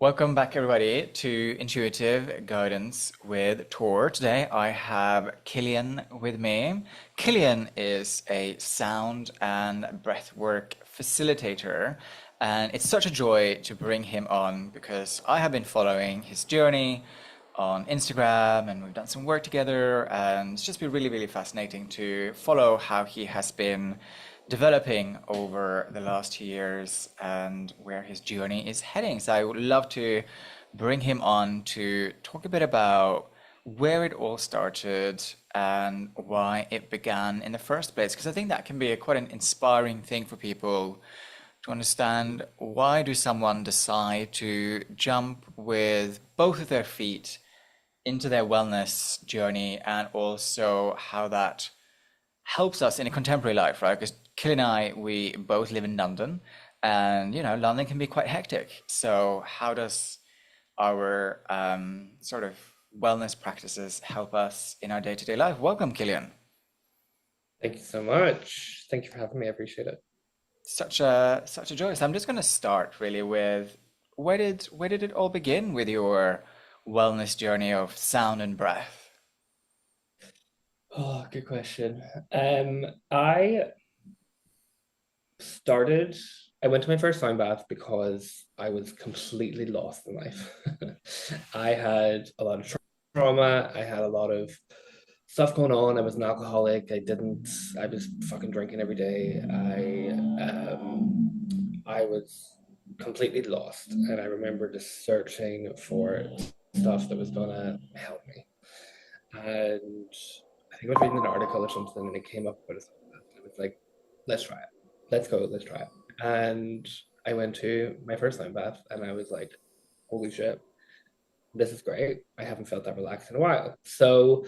Welcome back, everybody, to Intuitive Guidance with Tor. Today I have Killian with me. Killian is a sound and breathwork facilitator, and it's such a joy to bring him on because I have been following his journey on Instagram and we've done some work together, and it's just been really, really fascinating to follow how he has been developing over the last years and where his journey is heading. So I would love to bring him on to talk a bit about where it all started and why it began in the first place. Because I think that can be quite an inspiring thing for people to understand. Why do someone decide to jump with both of their feet into their wellness journey, and also how that helps us in a contemporary life, right? Because Kelly and I, we both live in London, and London can be quite hectic. So, how does our sort of wellness practices help us in our day-to-day life? Welcome, Killian. Thank you so much. Thank you for having me. I appreciate it. Such a joy. So I'm just going to start really with where did it all begin with your wellness journey of sound and breath? Oh, good question. I started, I went to my first sound bath because I was completely lost in life. I had a lot of trauma. I had a lot of stuff going on. I was an alcoholic. I was fucking drinking every day. I was completely lost. And I remember just searching for stuff that was gonna help me. And I think I was reading an article or something, and it came up with it. I was like, let's try it. Let's go. Let's try it. And I went to my first time bath, and I was like, holy shit, this is great. I haven't felt that relaxed in a while. So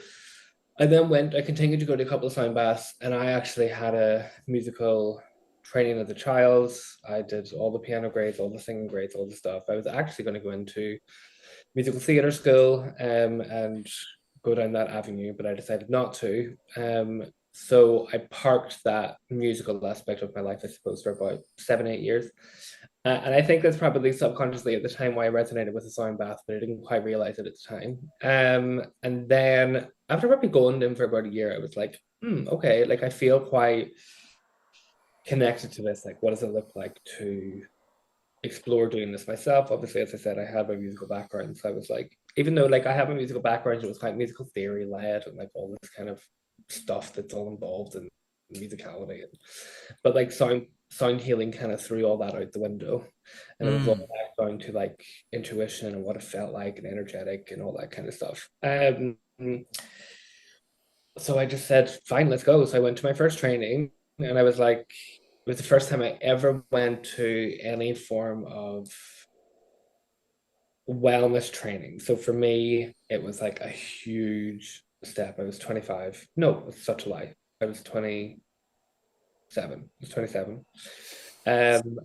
I continued to go to a couple of sound baths, and I actually had a musical training as a child. I did all the piano grades, all the singing grades, all the stuff. I was actually going to go into musical theatre school and go down that avenue, but I decided not to. So I parked that musical aspect of my life, I suppose, for about 7, 8 years. And I think that's probably subconsciously at the time why I resonated with the sound bath, but I didn't quite realize it at the time. And then after probably going in for about a year, I was like, okay, like I feel quite connected to this. Like, what does it look like to explore doing this myself? Obviously, as I said, I have a musical background. So I was like, even though like I have a musical background, it was quite musical theory led and like all this kind of stuff that's all involved in musicality. But like sound healing kind of threw all that out the window. And it was all Mm. back down to like intuition and what it felt like and energetic and all that kind of stuff. So I just said, fine, let's go. So I went to my first training, and I was like, it was the first time I ever went to any form of wellness training. So for me, it was like a huge step. I was 25. No, it's such a lie. I was 27. I was 27. And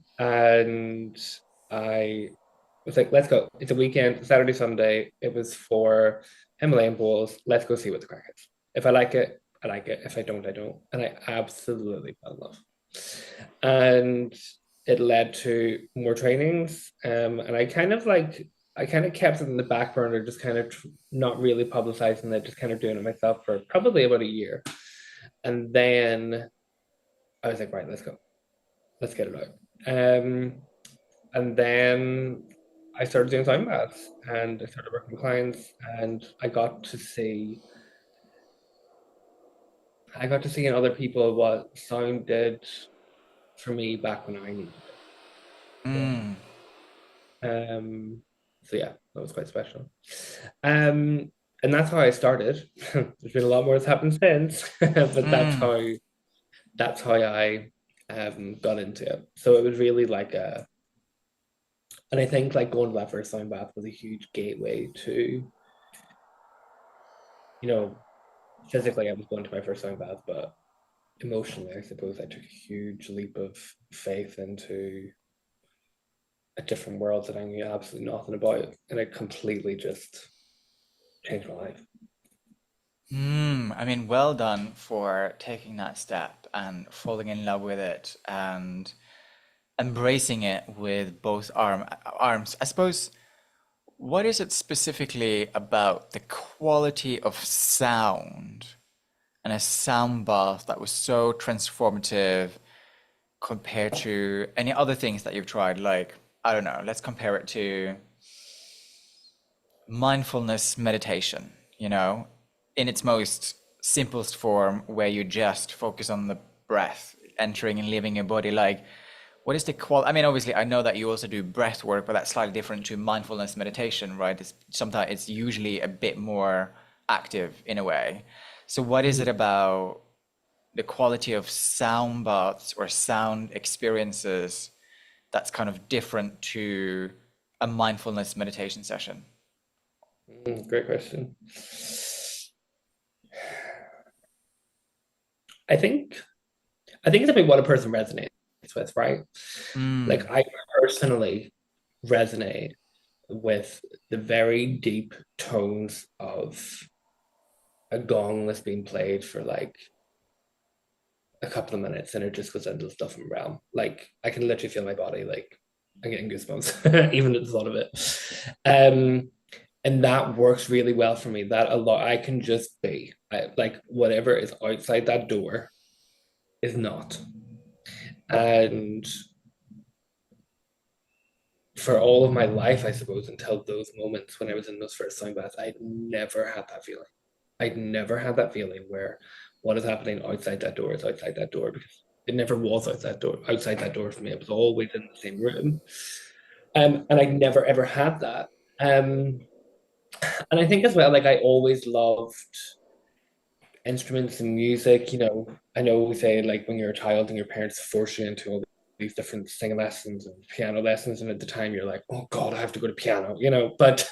I was like, let's go. It's a weekend, Saturday, Sunday. It was for Himalayan bowls. Let's go see what the crack is. If I like it, I like it. If I don't, I don't. And I absolutely fell in love. And it led to more trainings. And I kind of kept it in the back burner, just kind of not really publicizing it, just kind of doing it myself for probably about a year. And then I was like, right, let's go. Let's get it out. And then I started doing sound baths, and I started working with clients, and I got to see in other people what sound did for me back when I needed it. Mm. Um, so yeah, that was quite special. Um, and that's how I started. There's been a lot more that's happened since, but Mm. that's how I got into it. So it was really like a, and I think like going to that first sound bath was a huge gateway to, you know, physically I was going to my first sound bath, but emotionally I suppose I took a huge leap of faith into a different world that I knew absolutely nothing about, and it completely just changed my life. I mean, well done for taking that step and falling in love with it and embracing it with both arms. I suppose What is it specifically about the quality of sound and a sound bath that was so transformative compared to any other things that you've tried? Like, I don't know, let's compare it to mindfulness meditation, in its most simplest form, where you just focus on the breath, entering and leaving your body. Like, what is the quality? I mean, obviously, I know that you also do breath work, but that's slightly different to mindfulness meditation, right? Sometimes it's usually a bit more active in a way. So, what is it about the quality of sound baths or sound experiences that's kind of different to a mindfulness meditation session? Great question. I think I think it's about what a person resonates with, right? Like Mm, I personally resonate with the very deep tones of a gong that's being played for like a couple of minutes and it just goes into the stuff in realm. Like I can literally feel my body like I'm getting goosebumps even at the thought of it. And that works really well for me. That a lot I can just be like whatever is outside that door is not. And for all of my life, I suppose, until those moments when I was in those first sound baths, I'd never had that feeling. I'd never had that feeling where what is happening outside that door is outside that door because it never was outside that door for me. It was always in the same room. And I never ever had that. Um, and I think as well, like I always loved instruments and music. I know we say like when you're a child and your parents force you into all these different singing lessons and piano lessons, and at the time you're like, oh God, I have to go to piano. But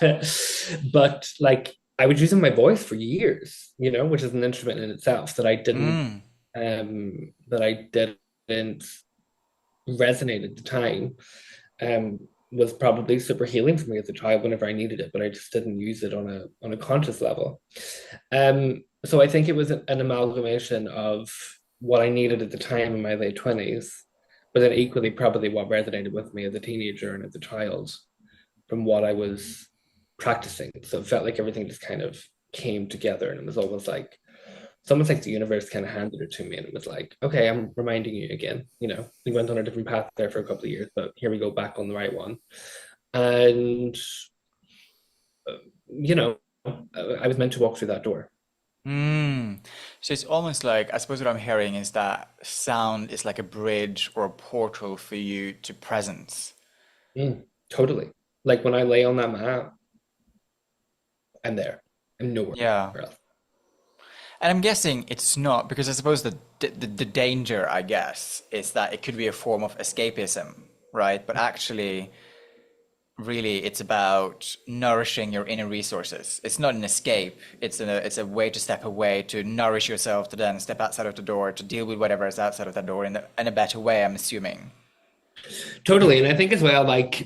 but like I was using my voice for years, which is an instrument in itself mm, that I didn't resonate at the time. Um, was probably super healing for me as a child whenever I needed it, but I just didn't use it on a conscious level. So I think it was an amalgamation of what I needed at the time in my late 20s, but then equally probably what resonated with me as a teenager and as a child from what I was practicing. So it felt like everything just kind of came together and it was almost like it's almost like the universe kind of handed it to me and it was like, okay, I'm reminding you again. We went on a different path there for a couple of years, but here we go back on the right one. And you know, I was meant to walk through that door. mm. So it's almost like, I suppose what I'm hearing is that sound is like a bridge or a portal for you to presence. Totally. Like when I lay on that mat, I'm there. I'm nowhere Yeah. else. And I'm guessing it's not, because I suppose the danger, I guess, is that it could be a form of escapism, right? But actually, really, it's about nourishing your inner resources. It's not an escape. It's a way to step away, to nourish yourself, to then step outside of the door, to deal with whatever is outside of that door in a better way, I'm assuming. Totally. And I think as well, like,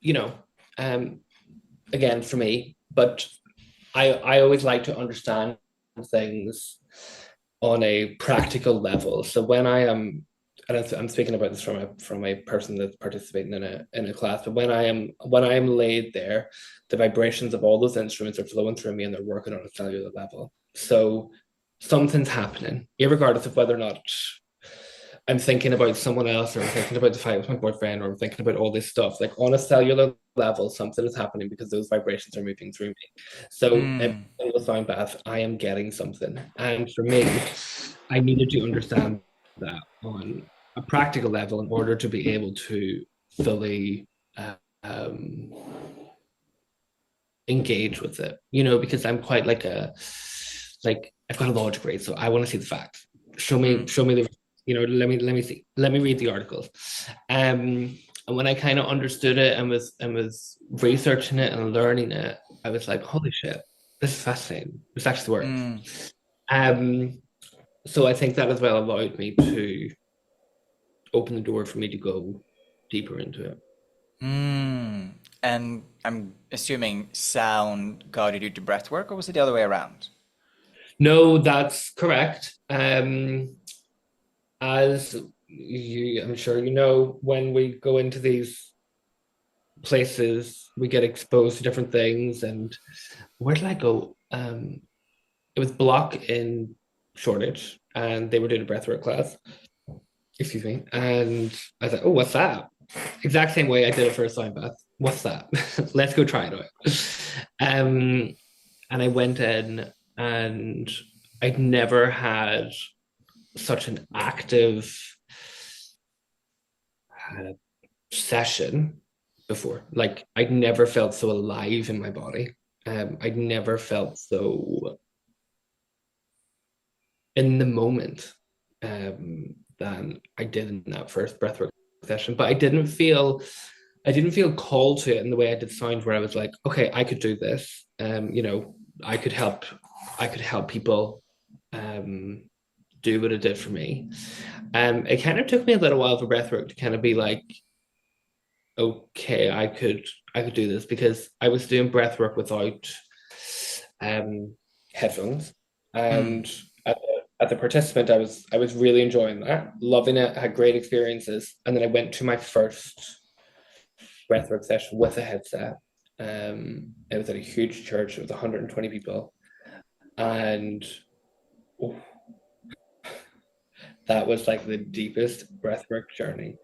you know, um, again, for me, but I always like to understand things on a practical level. So when I am, and I'm speaking about this from a person that's participating in a class, but when I am laid there, the vibrations of all those instruments are flowing through me and they're working on a cellular level. So something's happening, regardless of whether or not I'm thinking about someone else or I'm thinking about the fight with my boyfriend or I'm thinking about all this stuff. Like on a cellular level, something is happening because those vibrations are moving through me. So every Mm, single sound bath, I am getting something. And for me, I needed to understand that on a practical level in order to be able to fully um, engage with it, because I'm quite like I've got a law degree, so I want to see the facts. mm, Show me the, let me see, let me read the articles. And when I kind of understood it and was researching it and learning it, I was like, holy shit, this is fascinating. This actually works. mm, Um, so I think that as well allowed me to open the door for me to go deeper into it. mm. And I'm assuming sound guided you to breath work, or was it the other way around? No, that's correct. As I'm sure when we go into these places, we get exposed to different things. And where did I go? It was Block in Shoreditch, and they were doing a breathwork class. Excuse me. And I was like, oh, what's that? Exact same way I did it for a sound bath. What's that? Let's go try it out. Um, and I went in, and I'd never had such an active uh, session before. Like I'd never felt so alive in my body. I'd never felt so in the moment than I did in that first breathwork session. But I didn't feel called to it in the way I did sound, where I was like, okay, I could do this. I could help, I could help people do what it did for me. It kind of took me a little while for breathwork to kind of be like, okay, I could do this, because I was doing breathwork without um, headphones, Mm. and at the participant, I was really enjoying that, loving it, had great experiences, and then I went to my first breathwork session with a headset. It was at a huge church. It was 120 people, and oh, that was like the deepest breathwork journey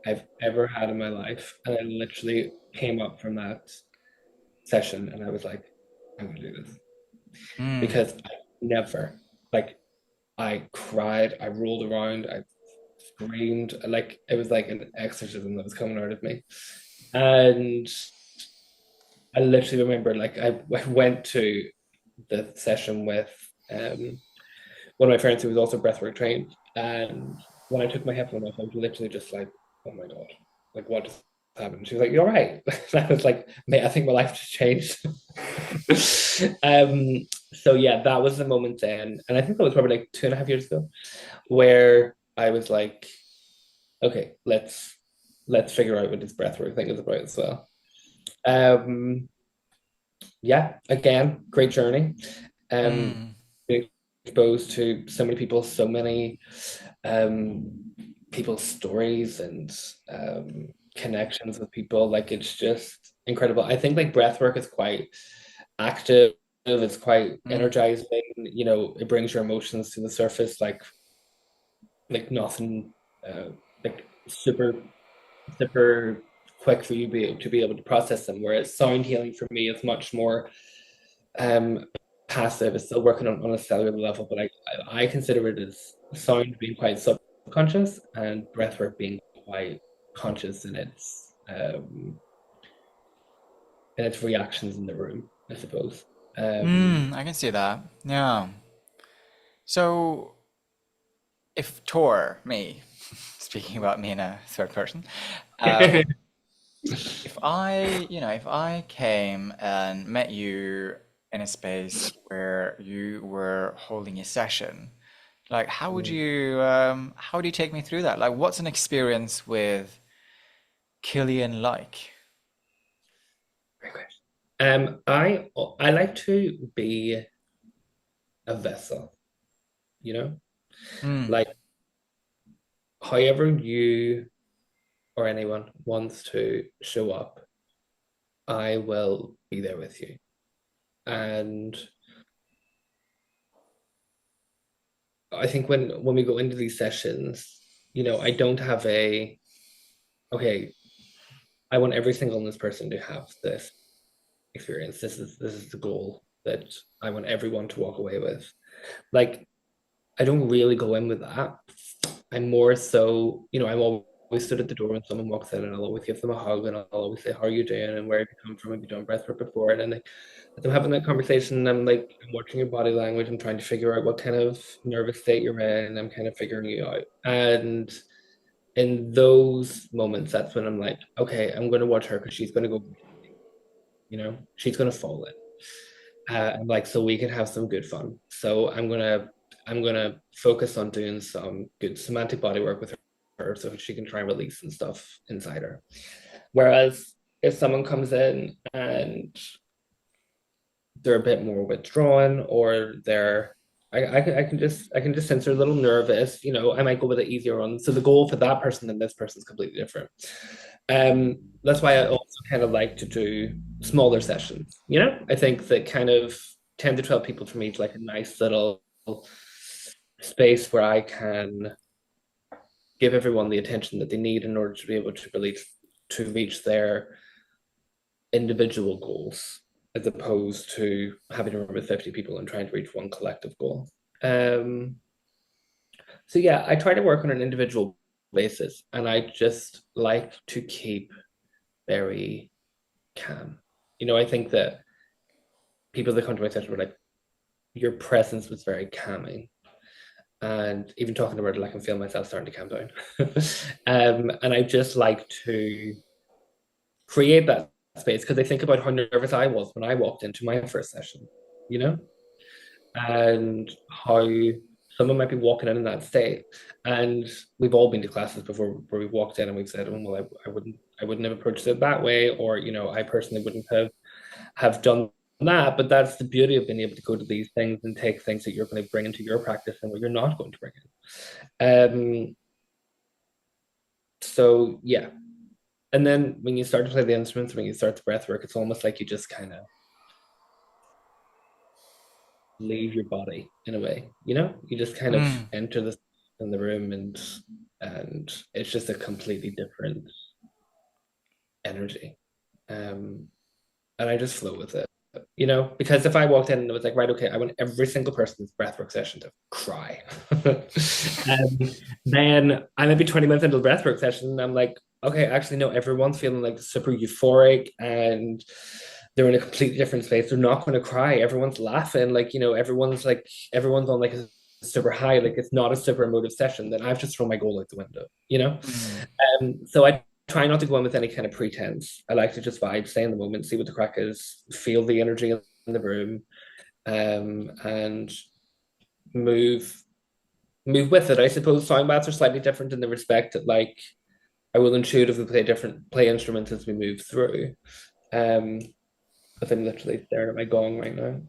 I've ever had in my life. And I literally came up from that session and I was like, I'm gonna do this, Mm. because I never, like, I cried, I rolled around, I screamed, like it was like an exorcism that was coming out of me. And I literally remember, like, I went to the session with one of my friends who was also breathwork trained, and when I took my headphone off, I was literally just like, "Oh my god, like what just happened?" She was like, "You're right." And I was like, "Mate, I think my life just changed." So yeah, that was the moment then, and I think that was probably like 2.5 years ago, where I was like, "Okay, let's figure out what this breathwork thing is about as well." Um, yeah, again, great journey. Mm. Being exposed to so many people, so many um, people's stories and connections with people. Like it's just incredible. I think like breath work is quite active. It's quite Mm. energizing. You know, it brings your emotions to the surface, like nothing, like super quick for you to be able to process them. Whereas sound healing for me is much more um, passive. It's still working on a cellular level, but I consider it as sound being quite subconscious and breathwork being quite conscious in its reactions in the room, I suppose. Um, I can see that. Yeah. So, if Tor, me, speaking about me in a third person, um, if if I came and met you in a space where you were holding a session, like how do you take me through that? Like, what's an experience with Killian like? Great question. I like to be a vessel, you know, Mm, like however you or anyone wants to show up, I will be there with you. And I think when we go into these sessions, I don't have a okay, I want every single this person to have this experience. This is the goal that I want everyone to walk away with. Like I don't really go in with that. I'm more so, I'm always stood at the door when someone walks in, and I'll always give them a hug, and I'll always say, "How are you doing? And where have you come from? Have you done breathwork before?" And then as I'm having that conversation, I'm watching your body language. I'm trying to figure out what kind of nervous state you're in. I'm kind of figuring you out. And in those moments, that's when I'm like, okay, I'm going to watch her because she's going to go, she's going to fall in. I'm like, so we can have some good fun. So I'm gonna focus on doing some good semantic body work with her so she can try and release some stuff inside her. Whereas if someone comes in and they're a bit more withdrawn, or I can just sense they're a little nervous, I might go with it easier on. So the goal for that person and this person is completely different. That's why I also kind of like to do smaller sessions. I think that kind of 10 to 12 people for me is like a nice little space where I can give everyone the attention that they need in order to be able to reach their individual goals, as opposed to having a room with 50 people and trying to reach one collective goal. Um, so yeah, I try to work on an individual basis, and I just like to keep very calm. I think that people that come to my session were like, your presence was very calming. And even talking about it, I can feel myself starting to calm down. And I just like to create that space because I think about how nervous I was when I walked into my first session, you know, and how someone might be walking in that state. And we've all been to classes before where we walked in and we've said, "Oh, well, I wouldn't have approached it that way," or I personally wouldn't have done that. But that's the beauty of being able to go to these things and take things that you're going to bring into your practice and what you're not going to bring in. So yeah. And then when you start to play the instruments, when you start the breath work, it's almost like you just kind of leave your body in a way, you just kind of Mm. enter in the room, and it's just a completely different energy. And I just flow with it, because if I walked in and it was like, right, okay, I want every single person's breathwork session to cry. Then I might be 20 minutes into the breathwork session and I'm like, okay, actually, no, everyone's feeling like super euphoric and they're in a completely different space. They're not going to cry. Everyone's laughing. Everyone's on like a super high. Like it's not a super emotive session. Then I've just thrown my goal out the window. Mm. So I try not to go in with any kind of pretense. I like to just vibe, stay in the moment, see what the crack is, feel the energy in the room, and move move with it. I suppose sound baths are slightly different in the respect that I will intuitively play instruments as we move through. Um, but I'm literally staring at my gong right now.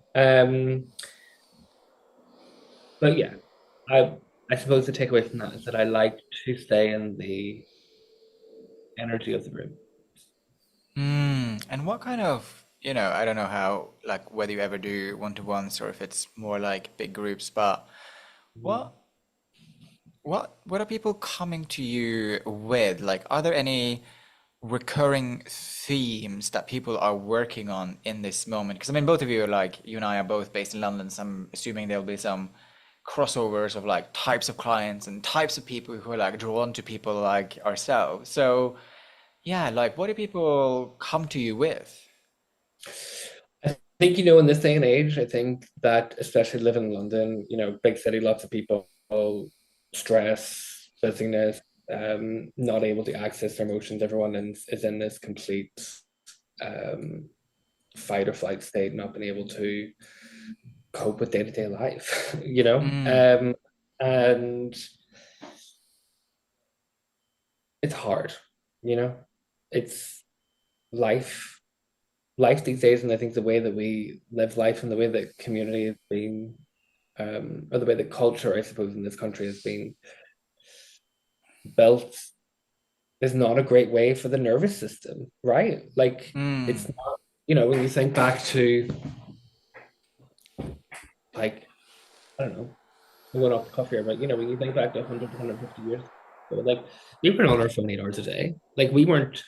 But yeah, I I suppose the takeaway from that is that I like to stay in the energy of the room. Mm. And what kind of, I don't know how, like, whether you ever do one-to-ones or if it's more like big groups, but what what are people coming to you with? Like, are there any recurring themes that people are working on in this moment? Because I mean, both of you are like, you and I are both based in London, so I'm assuming there'll be some crossovers of like types of clients and types of people who are like drawn to people like ourselves. So yeah, like what do people come to you with? I think, in this day and age, I think that especially living in London, big city, lots of people, stress, busyness, not able to access their emotions. Everyone is in this complete um, fight or flight state, not being able to cope with day-to-day life, Mm, and it's hard, you know. It's life, life these days, and I think the way that we live life and the way that community has been, or the way that culture, I suppose, in this country has been built is not a great way for the nervous system, right? Like it's mm, not, when you think back to like, I don't know, I'm going off the cuff here, but when you think back to 100 to 150 years ago, like we were on our phone 8 hours a day. Like we weren't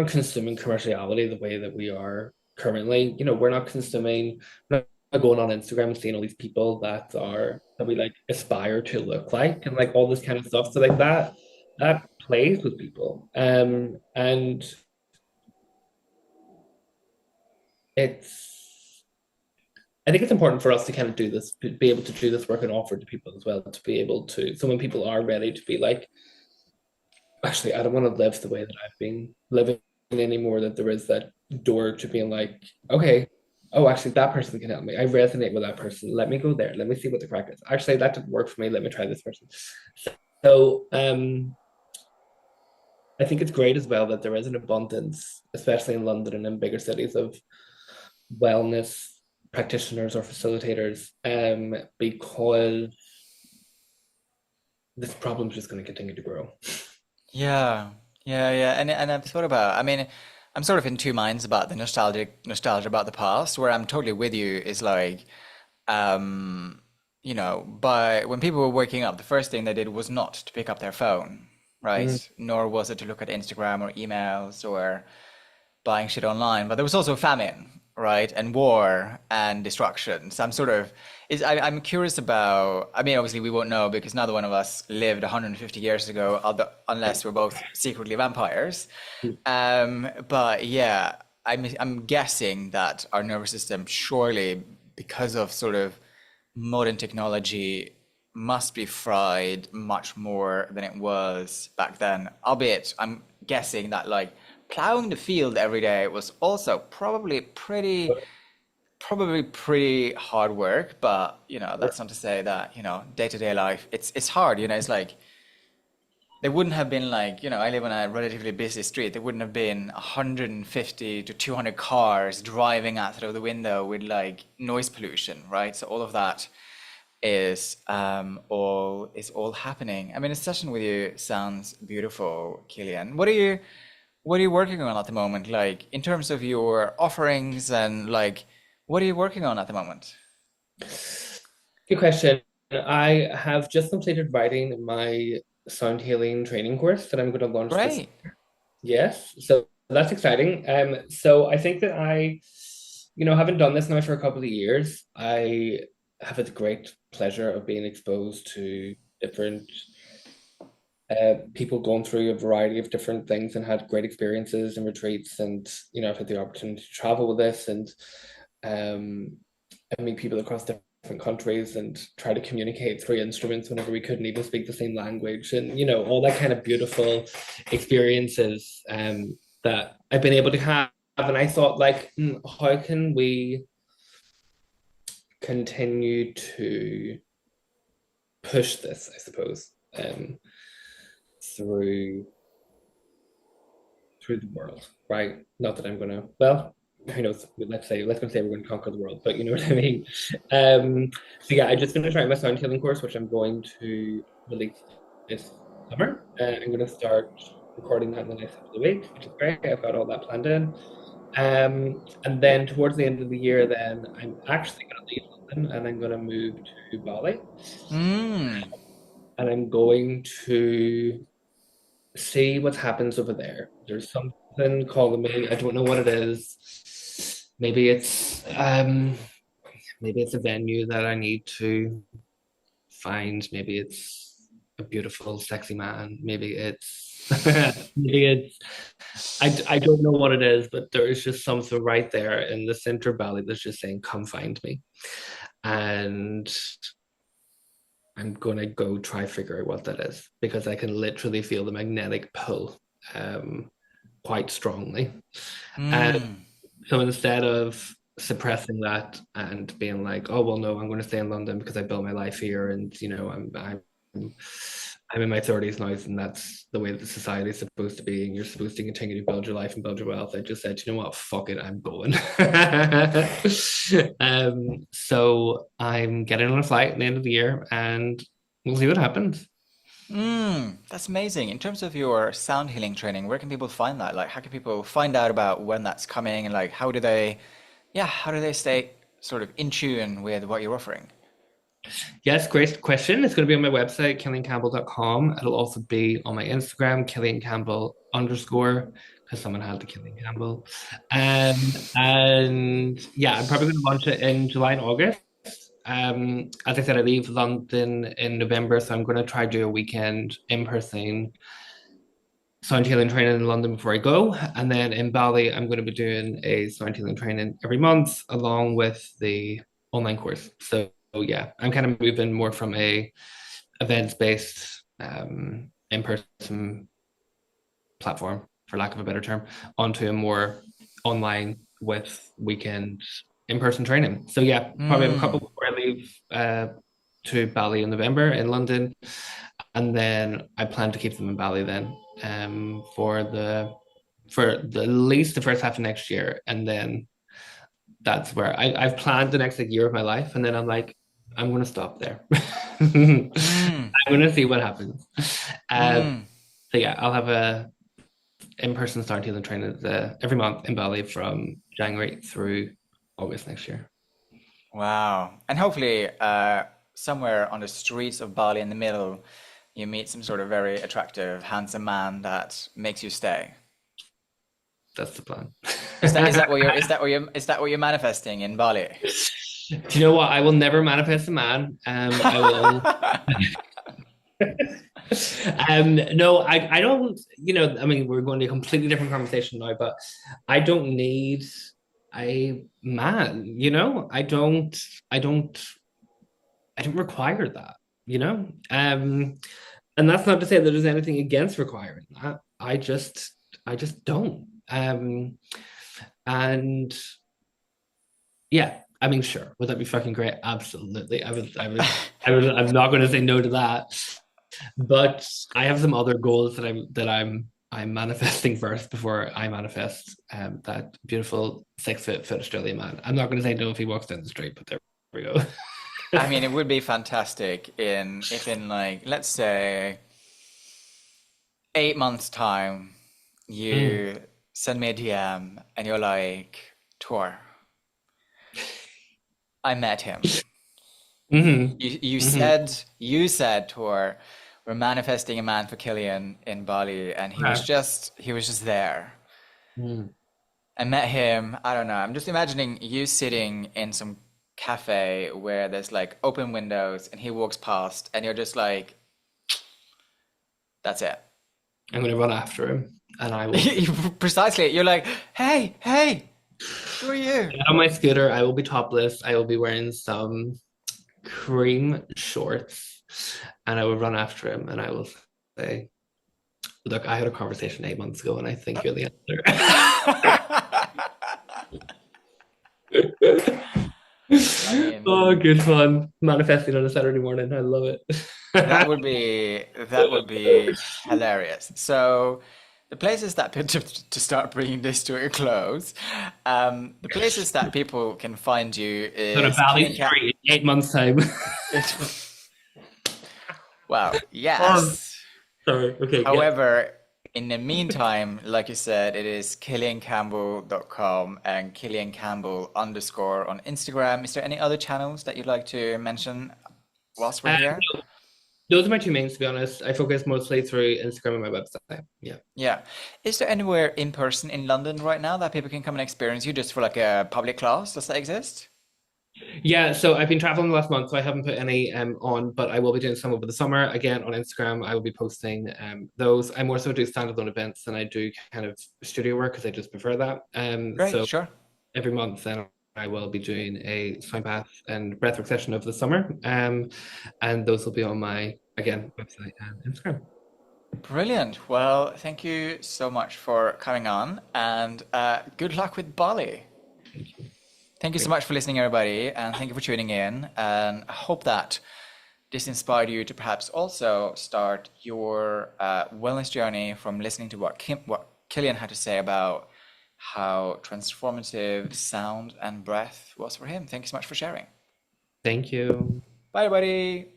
consuming commerciality the way that we are currently. We're not consuming, we're not going on Instagram and seeing all these people that we like aspire to look like and like all this kind of stuff. So like that plays with people. And it's I think it's important for us to kind of do this, to be able to do this work and offer it to people as well, to be able to, so when people are ready to be like, actually, I don't want to live the way that I've been living anymore, that there is that door to being like, okay, oh, actually, that person can help me. I resonate with that person. Let me go there. Let me see what the crack is. Actually, that didn't work for me. Let me try this person. So, I think it's great as well that there is an abundance, especially in London and in bigger cities, of wellness practitioners or facilitators, because this problem is just going to continue to grow. yeah. Yeah, yeah, and I've thought about. I mean, I'm sort of in two minds about the nostalgia about the past, where I'm totally with you. Is like, um, but when people were waking up, the first thing they did was not to pick up their phone, Mm. right? Nor was it to look at Instagram or emails or buying shit online, but there was also famine, right? And war and destruction. So I'm curious about, I mean, obviously we won't know because neither one of us lived 150 years ago, unless we're both secretly vampires. But yeah, I'm guessing that our nervous system surely, because of sort of modern technology, must be fried much more than it was back then. Albeit, I'm guessing that like plowing the field every day was also probably pretty hard work. But that's not to say that day-to-day life it's hard. It's like there wouldn't have been like, I live on a relatively busy street. There wouldn't have been 150 to 200 cars driving out through the window with like noise pollution, right? So all of that is all happening. I mean, a session with you sounds beautiful, Killian. What are you working on at the moment? Like in terms of your offerings and like what are you working on at the moment? Good question. I have just completed writing my sound healing training course that I'm going to launch this. Great. Yes, so that's exciting. So I think that haven't done this now for a couple of years. I have a great pleasure of being exposed to different people going through a variety of different things and had great experiences and retreats. And I've had the opportunity to travel with this um, and meet people across different countries and try to communicate through instruments whenever we couldn't even speak the same language, and all that kind of beautiful experiences that I've been able to have. And I thought, like, how can we continue to push this, I suppose, through through the world, right? Not that I'm gonna, well, who knows? Let's say we're gonna conquer the world, but you know what I mean. So yeah, I just finished writing my sound healing course, which I'm going to release this summer. I'm gonna start recording that in the next couple of weeks, which is great. I've got all that planned in. And then towards the end of the year, then I'm actually gonna leave London and I'm gonna move to Bali, Mm. and I'm going to see what happens over there. There's something calling me. I don't know what it is. Maybe it's a venue that I need to find. Maybe it's a beautiful, sexy man. Maybe it's maybe it's I don't know what it is, but there is just something right there in the center valley that's just saying, "Come find me." And I'm gonna go try figure out what that is because I can literally feel the magnetic pull quite strongly. And Mm. so instead of suppressing that and being like, oh well, no, I'm going to stay in London because I built my life here, and I'm in my 30s now, and that's the way that society is supposed to be, and you're supposed to continue to build your life and build your wealth. I just said, you know what, fuck it, I'm going. So I'm getting on a flight at the end of the year, and we'll see what happens. That's amazing. In terms of your sound healing training, where can people find that? Like, how can people find out about when that's coming and like how do they stay sort of in tune with what you're offering? Yes, great question. It's going to be on my website, killiancampbell.com. It'll also be on my Instagram, Killian Campbell underscore, because someone had to Killian Campbell. And yeah, I'm probably going to launch it in July and August. As I said, I leave London in November, so I'm going to try do a weekend in person sound healing training in London before I go. And then in Bali, I'm going to be doing a sound healing training every month along with the online course. So yeah, I'm kind of moving more from a events-based in-person platform, for lack of a better term, onto a more online with weekend in-person training. So yeah, probably have a couple Mm. before I leave to Bali in November in London, and then I plan to keep them in Bali then for the at least the first half of next year, and then that's where I've planned the next like, year of my life, and then I'm like, I'm gonna stop there. I'm Mm. gonna see what happens. Um, Mm. so yeah, I'll have a in-person sound healing training every month in Bali from January through August next year. Wow. And hopefully, somewhere on the streets of Bali in the middle, you meet some sort of very attractive, handsome man that makes you stay. That's the plan. Is that what you're manifesting in Bali? Do you know what? I will never manifest a man. I will. No, I don't, I mean, we're going to a completely different conversation now, but I don't need a man, I don't, I don't require that, you know? And that's not to say that there's anything against requiring that. I just don't. And yeah, I mean, sure, would that be fucking great? Absolutely. I'm not going to say no to that. But I have some other goals that I'm manifesting first before I manifest that beautiful 6 foot fit Australian man. I'm not going to say no if he walks down the street, but there we go. I mean, it would be fantastic if in like, let's say 8 months time, Mm. you send me a DM and you're like, Tor, I met him. Hmm. Hmm. You said, Tor, we're manifesting a man for Killian in Bali, and Okay. he was just there. Mm. I met him, I don't know. I'm just imagining you sitting in some cafe where there's like open windows and he walks past and you're just like, that's it. I'm going to run after him and I will Precisely. You're like, hey, hey, who are you? get on my scooter. I will be topless. I will be wearing some cream shorts and I will run after him and I will say, look, I had a conversation 8 months ago and I think you're the answer. I mean, Oh, good fun. Manifesting on a Saturday morning. I love it. that would be hilarious. So, the places that to start bringing this to a close, the places that people can find you On a is Valley Killian Cat. Street in 8 months' time. Well, Oh, yes. sorry. Okay, yeah. However, in the meantime, like you said, it is killiancampbell.com and Killian Campbell underscore on Instagram. Is there any other channels that you'd like to mention whilst we're Uh, here? those are my two mains, to be honest. I focus mostly through Instagram and my website. Yeah. Yeah. Is there anywhere in person in London right now that people can come and experience you just for like a public class? Does that exist? Yeah, so I've been traveling the last month, so I haven't put any on, but I will be doing some over the summer. Again, on Instagram, I will be posting those. I more so do standalone events than I do kind of studio work because I just prefer that. Great, So sure. every month then I will be doing a sound bath and breathwork session over the summer. And those will be on my, again, website and Instagram. Brilliant. Well, thank you so much for coming on and good luck with Bali. Thank you. Thank you so Great. much for listening, everybody, and thank you for tuning in. And I hope that this inspired you to perhaps also start your wellness journey from listening to what Killian had to say about how transformative sound and breath was for him. Thank you so much for sharing. Thank you. Bye, everybody.